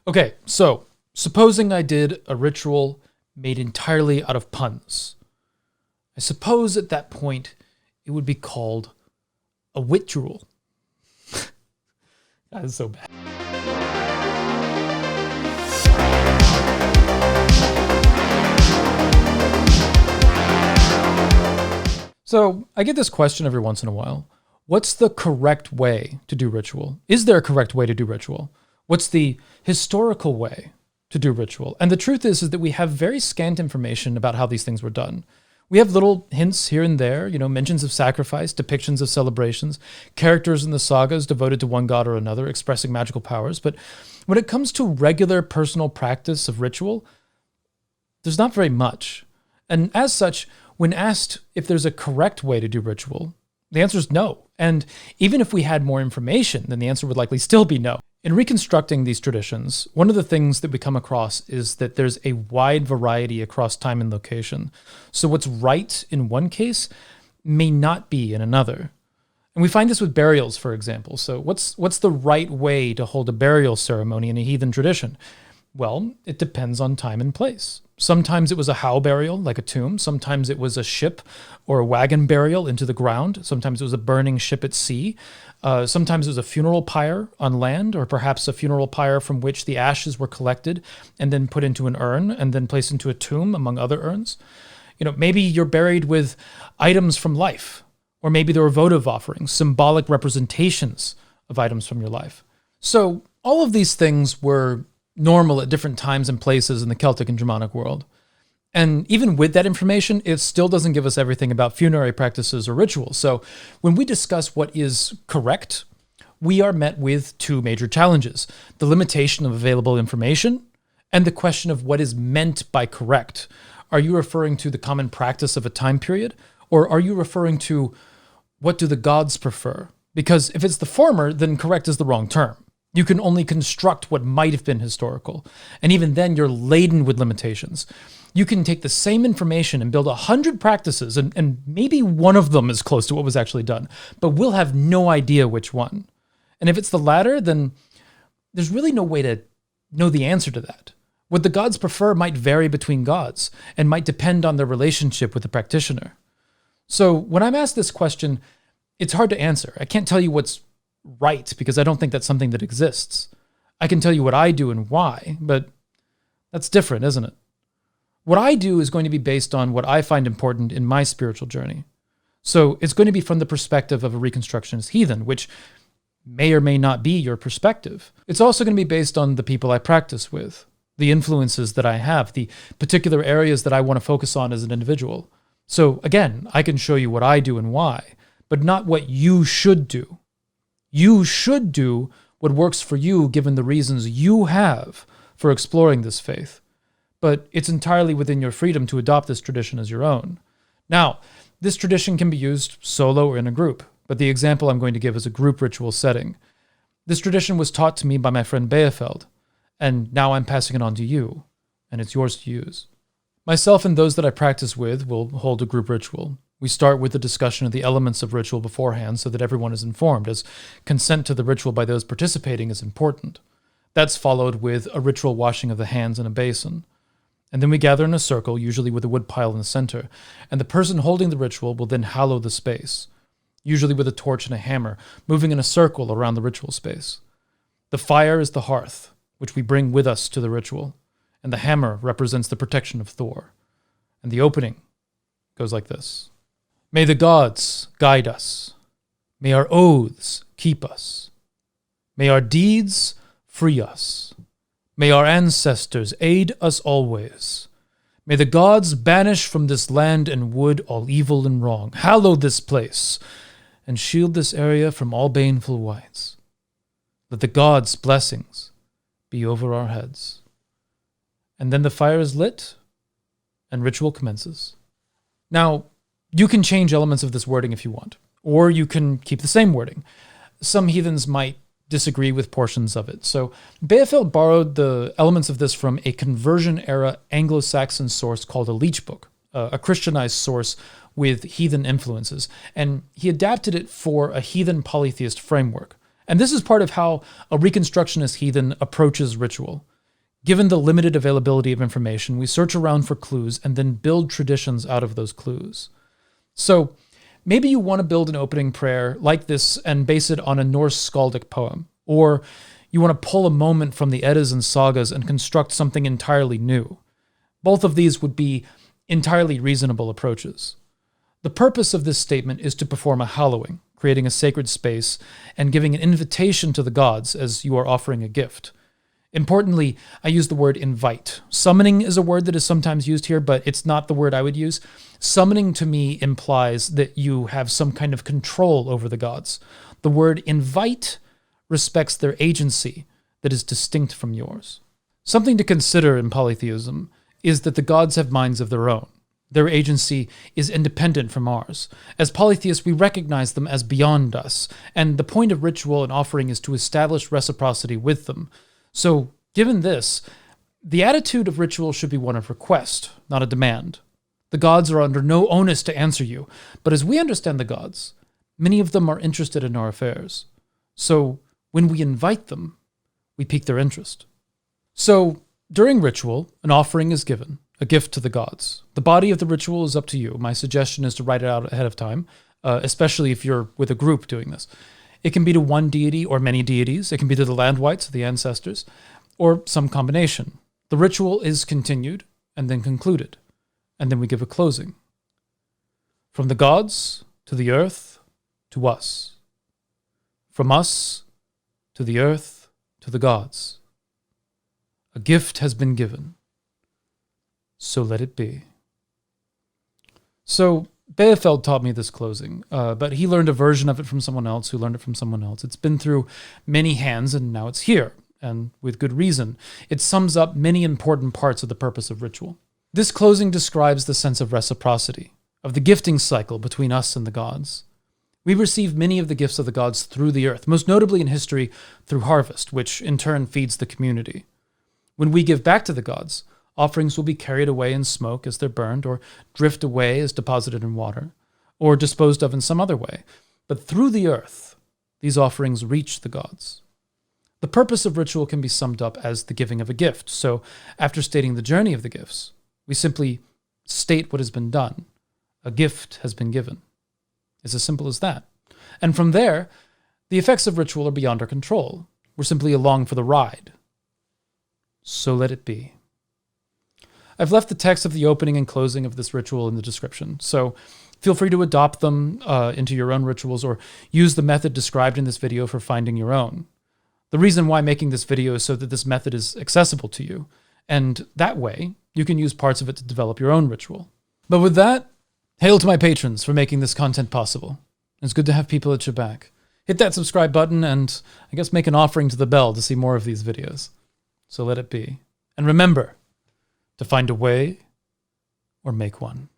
Okay, so supposing I did a ritual made entirely out of puns. I suppose at that point it would be called a witrual. That is so bad. So I get this question every once in a while. What's the correct way to do ritual? Is there a correct way to do ritual? What's the historical way to do ritual? And the truth is that we have very scant information about how these things were done. We have little hints here and there, mentions of sacrifice, depictions of celebrations, characters in the sagas devoted to one god or another, expressing magical powers. But when it comes to regular personal practice of ritual, there's not very much. And as such, when asked if there's a correct way to do ritual, the answer is no. And even if we had more information, then the answer would likely still be no. In reconstructing these traditions, one of the things that we come across is that there's a wide variety across time and location. So what's right in one case may not be in another. And we find this with burials, for example. So what's the right way to hold a burial ceremony in a heathen tradition? Well, it depends on time and place. Sometimes it was a how burial, like a tomb. Sometimes it was a ship or a wagon burial into the ground. Sometimes it was a burning ship at sea. Sometimes it was a funeral pyre on land, or perhaps a funeral pyre from which the ashes were collected and then put into an urn and then placed into a tomb among other urns. Maybe you're buried with items from life, or maybe there were votive offerings, symbolic representations of items from your life. So all of these things were normal at different times and places in the Celtic and Germanic world. And even with that information, it still doesn't give us everything about funerary practices or rituals. So when we discuss what is correct, we are met with two major challenges: the limitation of available information and the question of what is meant by correct. Are you referring to the common practice of a time period, or are you referring to what do the gods prefer? Because if it's the former, then correct is the wrong term. You can only construct what might have been historical. And even then, you're laden with limitations. You can take the same information and build 100 practices, and maybe one of them is close to what was actually done, but we'll have no idea which one. And if it's the latter, then there's really no way to know the answer to that. What the gods prefer might vary between gods and might depend on their relationship with the practitioner. So when I'm asked this question, it's hard to answer. I can't tell you what's right, because I don't think that's something that exists. I can tell you what I do and why, but that's different, isn't it? What I do is going to be based on what I find important in my spiritual journey. So it's going to be from the perspective of a Reconstructionist heathen, which may or may not be your perspective. It's also going to be based on the people I practice with, the influences that I have, the particular areas that I want to focus on as an individual. So again, I can show you what I do and why, but not what you should do. You should do what works for you given the reasons you have for exploring this faith. But it's entirely within your freedom to adopt this tradition as your own. Now, this tradition can be used solo or in a group, but the example I'm going to give is a group ritual setting. This tradition was taught to me by my friend Beafeld, and now I'm passing it on to you, and it's yours to use. Myself and those that I practice with will hold a group ritual. We start with the discussion of the elements of ritual beforehand so that everyone is informed, as consent to the ritual by those participating is important. That's followed with a ritual washing of the hands in a basin. And then we gather in a circle, usually with a wood pile in the center, and the person holding the ritual will then hallow the space, usually with a torch and a hammer, moving in a circle around the ritual space. The fire is the hearth, which we bring with us to the ritual, and the hammer represents the protection of Thor. And the opening goes like this. May the gods guide us. May our oaths keep us. May our deeds free us. May our ancestors aid us always. May the gods banish from this land and wood all evil and wrong. Hallow this place, and shield this area from all baneful wights. Let the gods' blessings be over our heads. And then the fire is lit, and ritual commences. Now, you can change elements of this wording if you want, or you can keep the same wording. Some heathens might disagree with portions of it. So Beafeld borrowed the elements of this from a conversion-era Anglo-Saxon source called a leech book, a Christianized source with heathen influences, and he adapted it for a heathen polytheist framework. And this is part of how a Reconstructionist heathen approaches ritual. Given the limited availability of information, we search around for clues and then build traditions out of those clues. So maybe you want to build an opening prayer like this and base it on a Norse skaldic poem, or you want to pull a moment from the Eddas and sagas and construct something entirely new. Both of these would be entirely reasonable approaches. The purpose of this statement is to perform a hallowing, creating a sacred space and giving an invitation to the gods as you are offering a gift. Importantly, I use the word invite. Summoning is a word that is sometimes used here, but it's not the word I would use. Summoning to me implies that you have some kind of control over the gods. The word invite respects their agency that is distinct from yours. Something to consider in polytheism is that the gods have minds of their own. Their agency is independent from ours. As polytheists, we recognize them as beyond us, and the point of ritual and offering is to establish reciprocity with them. So, given this, the attitude of ritual should be one of request, not a demand. The gods are under no onus to answer you, but as we understand the gods, many of them are interested in our affairs. So, when we invite them, we pique their interest. So, during ritual, an offering is given, a gift to the gods. The body of the ritual is up to you. My suggestion is to write it out ahead of time, especially if you're with a group doing this. It can be to one deity or many deities. It can be to the land wights, the ancestors, or some combination. The ritual is continued and then concluded, and then we give a closing. From the gods to the earth to us. From us to the earth to the gods. A gift has been given. So let it be. So Beefeld taught me this closing, but he learned a version of it from someone else who learned it from someone else. It's been through many hands, and now it's here, and with good reason. It sums up many important parts of the purpose of ritual. This closing describes the sense of reciprocity, of the gifting cycle between us and the gods. We receive many of the gifts of the gods through the earth, most notably in history through harvest, which in turn feeds the community. When we give back to the gods, offerings will be carried away in smoke as they're burned, or drift away as deposited in water, or disposed of in some other way. But through the earth, these offerings reach the gods. The purpose of ritual can be summed up as the giving of a gift. So after stating the journey of the gifts, we simply state what has been done. A gift has been given. It's as simple as that. And from there, the effects of ritual are beyond our control. We're simply along for the ride. So let it be. I've left the text of the opening and closing of this ritual in the description, so feel free to adopt them into your own rituals or use the method described in this video for finding your own. The reason why making this video is so that this method is accessible to you, and that way you can use parts of it to develop your own ritual. But with that, hail to my patrons for making this content possible. It's good to have people at your back. Hit that subscribe button and I guess make an offering to the bell to see more of these videos. So let it be. And remember, to find a way or make one.